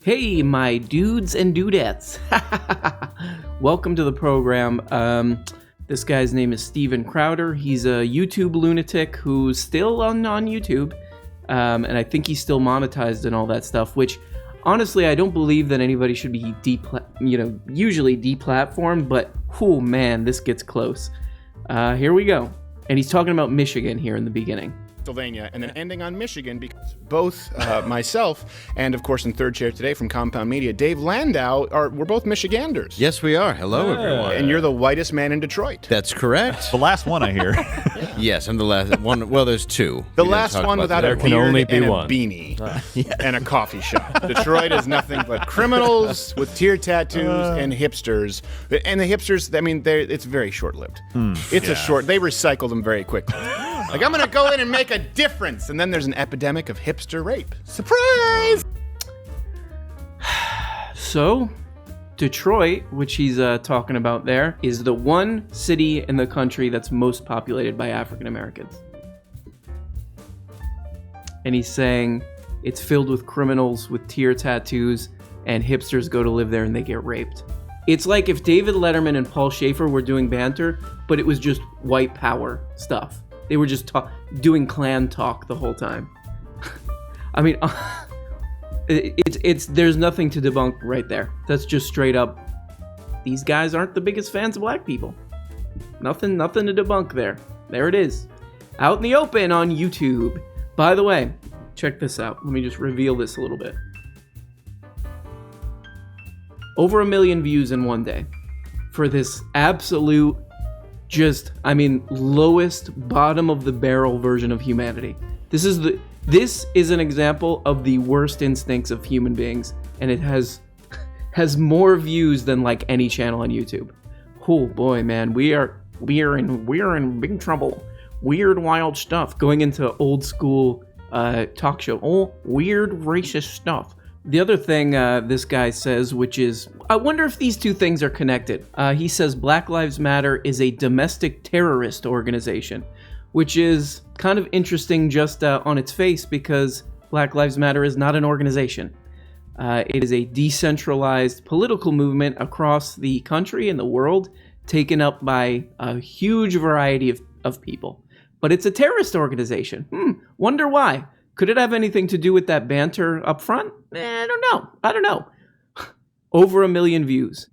Hey, my dudes and dudettes. Welcome to the program. This guy's name is Steven Crowder. He's a YouTube lunatic who's still on YouTube. And I think he's still monetized and all that stuff, which honestly, I don't believe that anybody should be usually deplatformed, but oh man, this gets close. Here we go. And he's talking about Michigan here in the beginning. Pennsylvania, and then ending on Michigan, because both myself and, of course, in third chair today from Compound Media, Dave Landau, we're both Michiganders. Yes, we are. Hello, everyone. And you're the whitest man in Detroit. That's correct. The last one, I hear. Yes, I'm the last one. Well, there's two. The last one without a beard and a one. beanie and a coffee shop. Detroit is nothing but criminals with tear tattoos and hipsters. And the hipsters, I mean, it's very short-lived. They recycle them very quickly. Like, I'm going to go in and make a difference. And then there's an epidemic of hipster rape. Surprise! So, Detroit, which he's talking about there, is the one city in the country that's most populated by African Americans. And he's saying it's filled with criminals with tear tattoos, and hipsters go to live there and they get raped. It's like if David Letterman and Paul Schaefer were doing banter, but it was just white power stuff. They were just doing Klan talk the whole time. I mean, there's nothing to debunk right there. That's just straight up. These guys aren't the biggest fans of black people. Nothing to debunk there. There it is. Out in the open on YouTube. By the way, check this out. Let me just reveal this a little bit. Over 1 million views in one day for this absolute lowest bottom of the barrel version of humanity. This is an example of the worst instincts of human beings, and it has more views than like any channel on YouTube. Oh boy, man, we're in big trouble. Weird, wild stuff going into old school talk show. Oh, weird, racist stuff. The other thing this guy says, which is, I wonder if these two things are connected. He says Black Lives Matter is a domestic terrorist organization, which is kind of interesting just on its face because Black Lives Matter is not an organization. It is a decentralized political movement across the country and the world, taken up by a huge variety of people. But it's a terrorist organization. Wonder why. Could it have anything to do with that banter up front? I don't know. Over 1 million views.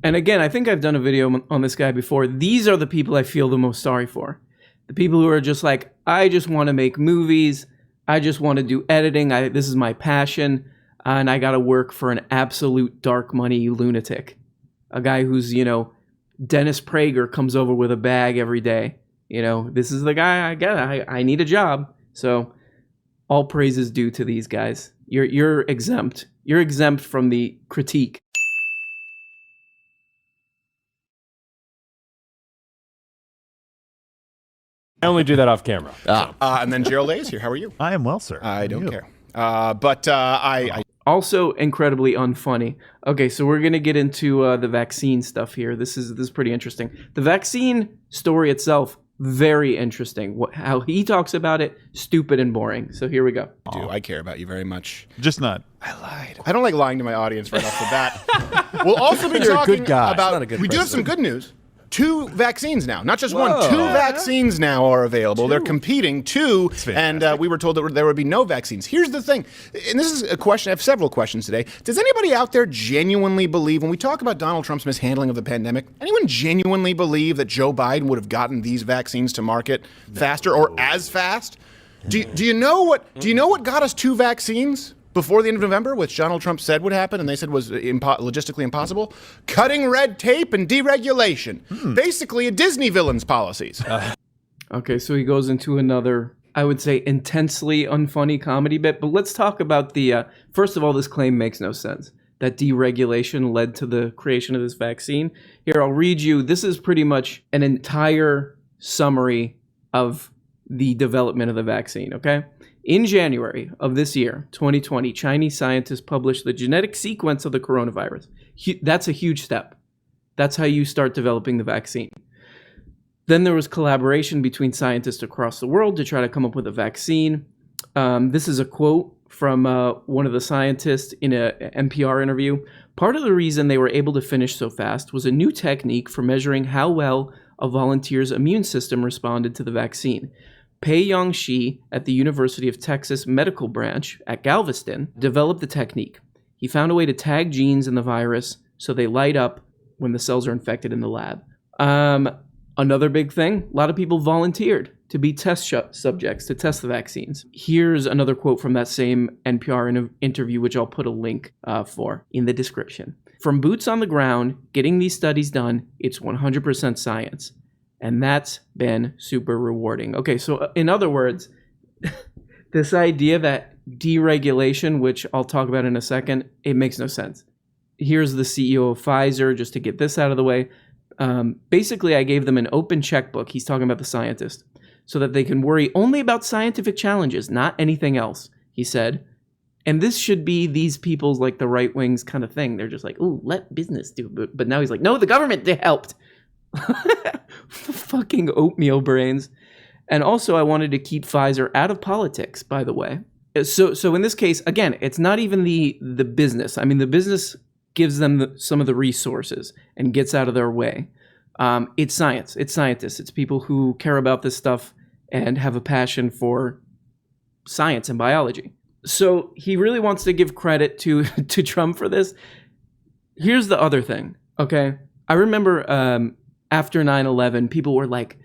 And again, I think I've done a video on this guy before. These are the people I feel the most sorry for. The people who are just like, I just want to make movies. I just want to do editing. This is my passion. And I got to work for an absolute dark money lunatic. A guy who's, Dennis Prager comes over with a bag every day. This is the guy I get. I need a job. So all praise is due to these guys. You're exempt. You're exempt from the critique. I only do that off camera. And then Gerald A. is here. How are you? I am well, sir. I don't care. But I also incredibly unfunny. Okay, so we're gonna get into the vaccine stuff here. This is pretty interesting. The vaccine story itself, very interesting. How he talks about it, stupid and boring. So here we go. I care about you very much. Just not. I lied. I don't like lying to my audience right off the bat. We'll also be talking about. We do have some good news. 2 vaccines now, not just one. 2 vaccines now are available. 2. They're competing 2, and we were told that there would be no vaccines. Here's the thing, and this is a question. I have several questions today. Does anybody out there genuinely believe, when we talk about Donald Trump's mishandling of the pandemic, anyone genuinely believe that Joe Biden would have gotten these vaccines to market faster or as fast? Do you know what got us 2 vaccines before the end of November, which Donald Trump said would happen, and they said was logistically impossible? Cutting red tape and deregulation. Basically, a Disney villain's policies. Okay, so he goes into another, I would say, intensely unfunny comedy bit. But let's talk about the, first of all, this claim makes no sense. That deregulation led to the creation of this vaccine. Here, I'll read you. This is pretty much an entire summary of the development of the vaccine, okay? In January of this year, 2020, Chinese scientists published the genetic sequence of the coronavirus. That's a huge step. That's how you start developing the vaccine. Then there was collaboration between scientists across the world to try to come up with a vaccine. This is a quote from one of the scientists in a NPR interview. Part of the reason they were able to finish so fast was a new technique for measuring how well a volunteer's immune system responded to the vaccine. Pei-Yong Shi at the University of Texas Medical Branch at Galveston developed the technique. He found a way to tag genes in the virus so they light up when the cells are infected in the lab. Another big thing, a lot of people volunteered to be test subjects to test the vaccines. Here's another quote from that same NPR interview, which I'll put a link for in the description. From boots on the ground, getting these studies done, it's 100% science. And that's been super rewarding. Okay, so in other words, this idea that deregulation, which I'll talk about in a second, it makes no sense. Here's the CEO of Pfizer, just to get this out of the way. Basically, I gave them an open checkbook. He's talking about the scientist, so that they can worry only about scientific challenges, not anything else, he said. And this should be these people's, like, the right wing's kind of thing. They're just like, ooh, let business do it. But now he's like, no, the government helped. Fucking oatmeal brains. And also, I wanted to keep Pfizer out of politics, by the way. So in this case, again, it's not even the business. I mean, the business gives them some of the resources and gets out of their way. It's science. It's scientists. It's people who care about this stuff and have a passion for science and biology. So he really wants to give credit to Trump for this. Here's the other thing, okay? I remember after 9/11, people were like,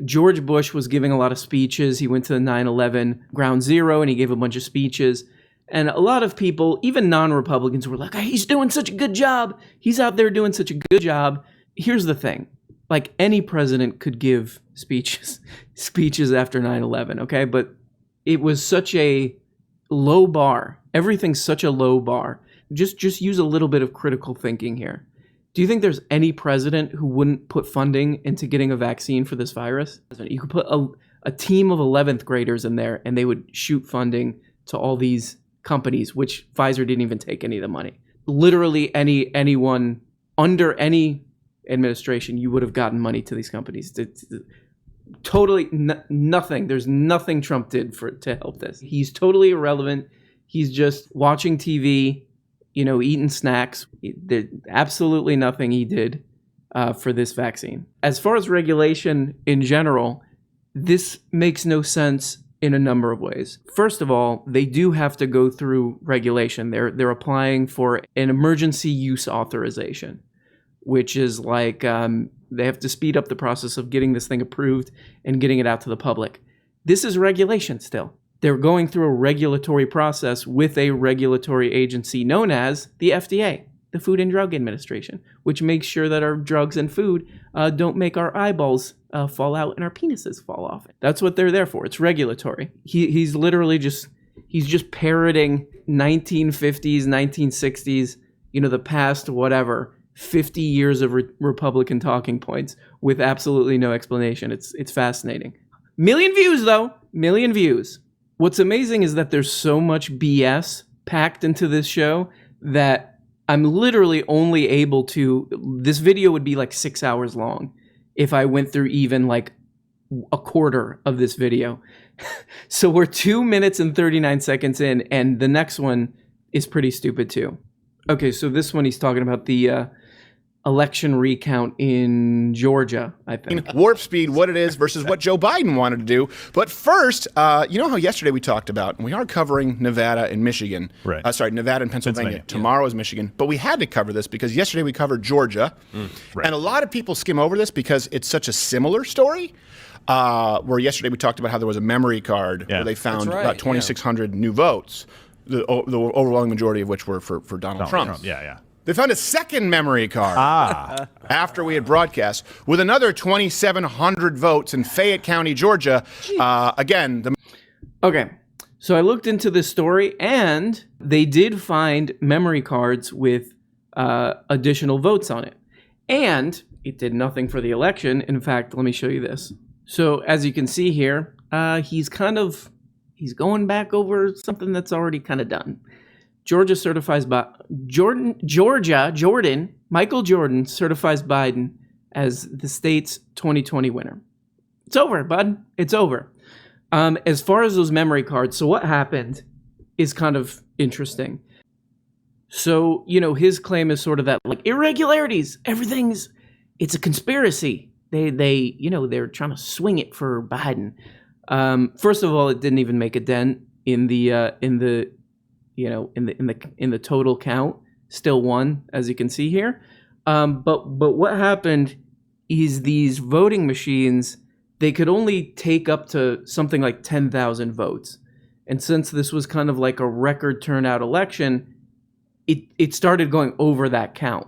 George Bush was giving a lot of speeches. He went to the 9/11 Ground Zero and he gave a bunch of speeches. And a lot of people, even non-Republicans, were like, he's doing such a good job. He's out there doing such a good job. Here's the thing. Like, any president could give speeches after 9/11, okay? But it was such a low bar. Everything's such a low bar. Just use a little bit of critical thinking here. Do you think there's any president who wouldn't put funding into getting a vaccine for this virus? You could put a team of 11th graders in there and they would shoot funding to all these companies, which Pfizer didn't even take any of the money. Literally anyone under any administration, you would have gotten money to these companies. Totally nothing. There's nothing Trump did to help this. He's totally irrelevant. He's just watching TV, eating snacks. There's absolutely nothing he did for this vaccine. As far as regulation in general, this makes no sense in a number of ways. First of all, they do have to go through regulation. They're applying for an emergency use authorization, which is like they have to speed up the process of getting this thing approved and getting it out to the public. This is regulation still. They're going through a regulatory process with a regulatory agency known as the FDA, the Food and Drug Administration, which makes sure that our drugs and food don't make our eyeballs fall out and our penises fall off. That's what they're there for. It's regulatory. He's literally just parroting 1950s, 1960s, the past, whatever, 50 years of Republican talking points with absolutely no explanation. It's fascinating. Million views, though. Million views. What's amazing is that there's so much BS packed into this show that I'm literally only able to... This video would be like 6 hours long if I went through even like a quarter of this video. So we're 2 minutes and 39 seconds in, and the next one is pretty stupid too. Okay, so this one he's talking about the election recount in Georgia, I think. Warp speed, what it is versus what Joe Biden wanted to do. But first, you know how yesterday we talked about, and we are covering Nevada and Michigan. Right. Nevada and Pennsylvania. Tomorrow is Michigan. But we had to cover this because yesterday we covered Georgia. Right. And a lot of people skim over this because it's such a similar story. Where yesterday we talked about how there was a memory card where they found about 2,600 new votes, the overwhelming majority of which were for Donald Trump. Yeah. They found a second memory card after we had broadcast with another 2,700 votes in Fayette County, Georgia. Okay, so I looked into this story, and they did find memory cards with additional votes on it. And it did nothing for the election. In fact, let me show you this. So as you can see here, he's going back over something that's already kind of done. Michael Jordan certifies Biden as the state's 2020 winner. It's over, bud. It's over. As far as those memory cards, so what happened is kind of interesting. So, his claim is sort of that, like, irregularities, it's a conspiracy. They're trying to swing it for Biden. First of all, it didn't even make a dent in the total count. Still won, as you can see here. But what happened is these voting machines, they could only take up to something like 10,000 votes. And since this was kind of like a record turnout election, it started going over that count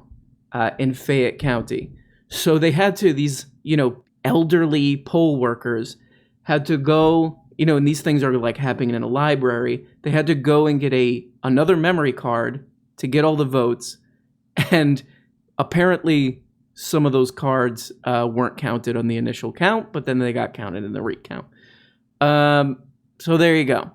in Fayette County. So they had to, these, elderly poll workers had to go, and these things are like happening in a library. They had to go and get another memory card to get all the votes. And apparently some of those cards weren't counted on the initial count, but then they got counted in the recount. So there you go.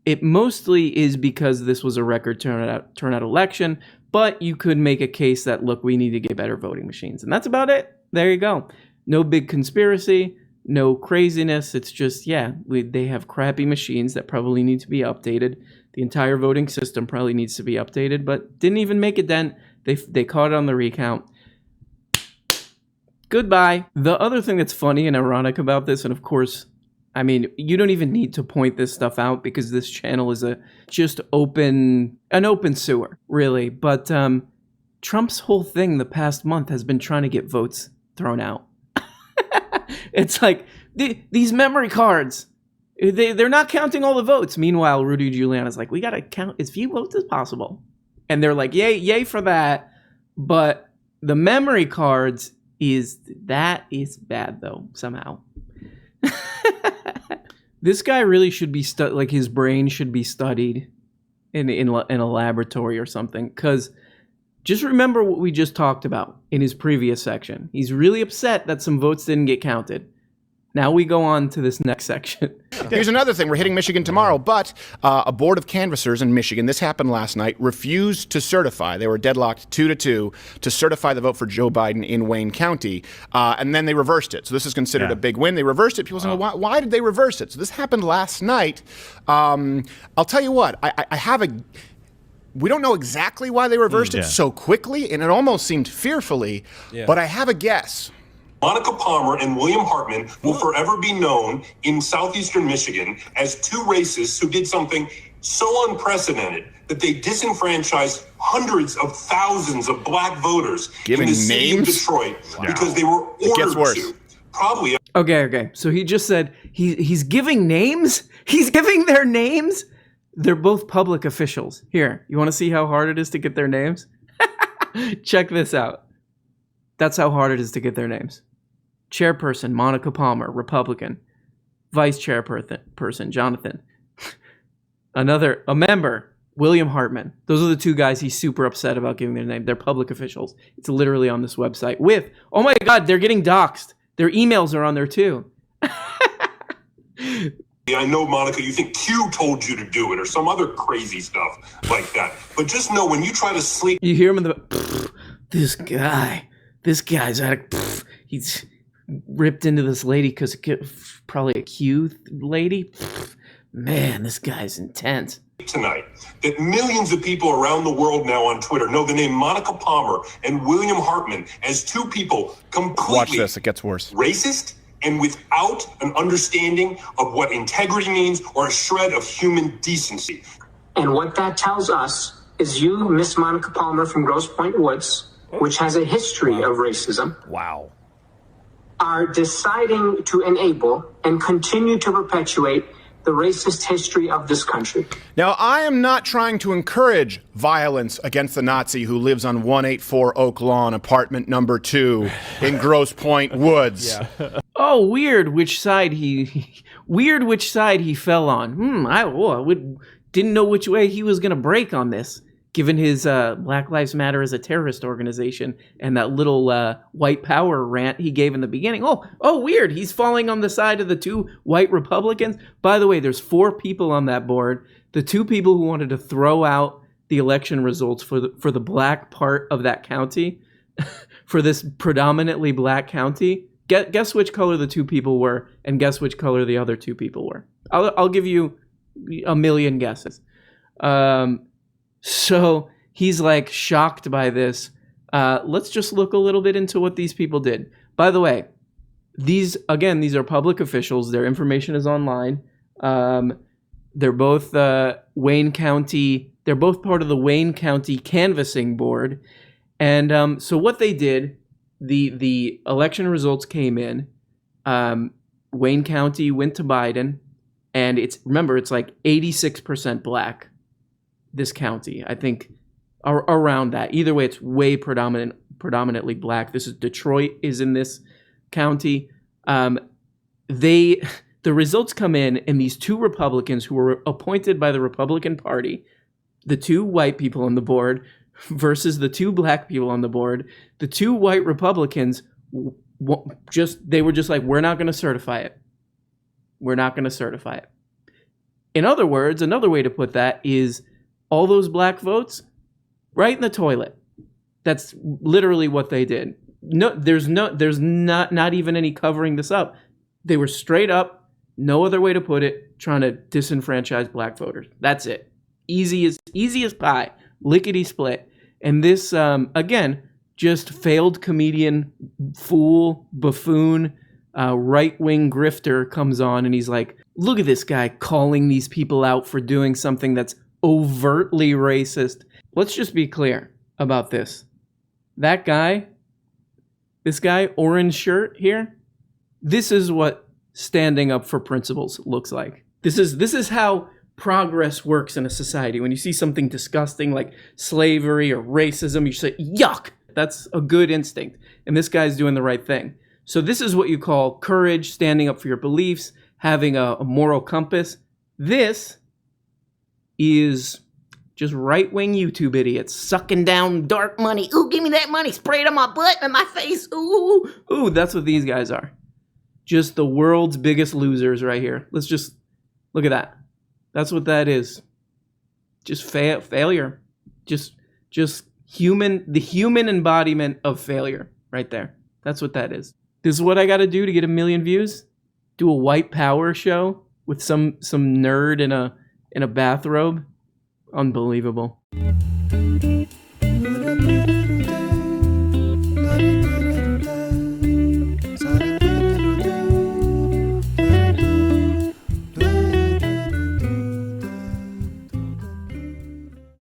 It mostly is because this was a record turnout election, but you could make a case that, look, we need to get better voting machines. And that's about it. There you go. No big conspiracy, no craziness. It's just, they have crappy machines that probably need to be updated. The entire voting system probably needs to be updated, but didn't even make a dent. They caught it on the recount. Goodbye. The other thing that's funny and ironic about this, and of course, I mean, you don't even need to point this stuff out because this channel is an open sewer, really. But Trump's whole thing the past month has been trying to get votes thrown out. It's like these memory cards, they're not counting all the votes. Meanwhile, Rudy Giuliani's like, we got to count as few votes as possible. And they're like, yay for that. But the memory cards is bad though, somehow. This guy really should be his brain should be studied in a laboratory or something, because just remember what we just talked about in his previous section. He's really upset that some votes didn't get counted. Now we go on to this next section. Here's another thing. We're hitting Michigan tomorrow, but a board of canvassers in Michigan, this happened last night, refused to certify. They were deadlocked 2-2 to certify the vote for Joe Biden in Wayne County, and then they reversed it. So this is considered a big win. They reversed it. People say, well, why did they reverse it? So this happened last night. I'll tell you what. We don't know exactly why they reversed it so quickly, and it almost seemed fearfully, but I have a guess. Monica Palmer and William Hartman will forever be known in southeastern Michigan as two racists who did something so unprecedented that they disenfranchised hundreds of thousands of black voters in the city of Detroit because they were ordered to. Probably. Okay. So he just said he's giving names? He's giving their names? They're both public officials. Here, you want to see how hard it is to get their names? Check this out. That's how hard it is to get their names. Chairperson, Monica Palmer, Republican. Vice Chairperson, Jonathan. A member, William Hartman. Those are the two guys he's super upset about giving their name. They're public officials. It's literally on this website oh my God, they're getting doxxed. Their emails are on there too. I know, Monica, you think Q told you to do it or some other crazy stuff like that. But just know when you try to sleep... You hear him in this guy's he's ripped into this lady because probably a Q lady. Man, this guy's intense. Tonight, that millions of people around the world now on Twitter know the name Monica Palmer and William Hartman as two people completely... Watch this, it gets worse. ...racist and without an understanding of what integrity means or a shred of human decency. And what that tells us is you, Miss Monica Palmer from Grosse Pointe Woods, which has a history of racism, are deciding to enable and continue to perpetuate the racist history of this country. Now, I am not trying to encourage violence against the Nazi who lives on 184 Oak Lawn, apartment number 2 in Grosse Pointe Woods. Oh, weird which side he fell on. I didn't know which way he was going to break on this, given his Black Lives Matter as a terrorist organization and that little white power rant he gave in the beginning. Oh, weird. He's falling on the side of the two white Republicans. By the way, there's 4 people on that board. The 2 people who wanted to throw out the election results for the black part of that county, for this predominantly black county. Guess which color the 2 people were, and guess which color the other 2 people were. I'll give you a million guesses. So he's like shocked by this. Let's just look a little bit into what these people did. By the way, these are public officials. Their information is online. They're both Wayne County. They're both part of the Wayne County Canvassing Board. And so what they did, the election results came in. Wayne County went to Biden, and it's like 86% black. This county, I think, around that. Either way, it's way predominantly black. This is Detroit is in this county. The results come in, and these two Republicans who were appointed by the Republican Party, the two white people on the board versus the two black people on the board, the two white Republicans they were just like, we're not going to certify it. We're not going to certify it. In other words, another way to put that is all those black votes right in the toilet. That's literally what they did. No, there's not even any covering this up. They were straight up, no other way to put it, trying to disenfranchise black voters. That's it. Easy as pie. Lickety split. And this, again, just failed comedian, fool, buffoon, right-wing grifter comes on, and he's like, look at this guy calling these people out for doing something that's overtly racist. Let's just be clear about this. That guy, this guy, orange shirt here, this is what standing up for principles looks like. This is how progress works in a society. When you see something disgusting like slavery or racism, you say, yuck! That's a good instinct. And this guy's doing the right thing. So this is what you call courage, standing up for your beliefs, having a moral compass. This is just right-wing YouTube idiots sucking down dark money. Ooh, give me that money. Spray it on my butt and my face. Ooh, that's what these guys are. Just the world's biggest losers right here. Let's just look at that. That's what that is. Just failure. Just the human embodiment of failure right there. That's what that is. This is what I got to do to get 1 million views. Do a white power show with some nerd in a bathrobe. Unbelievable.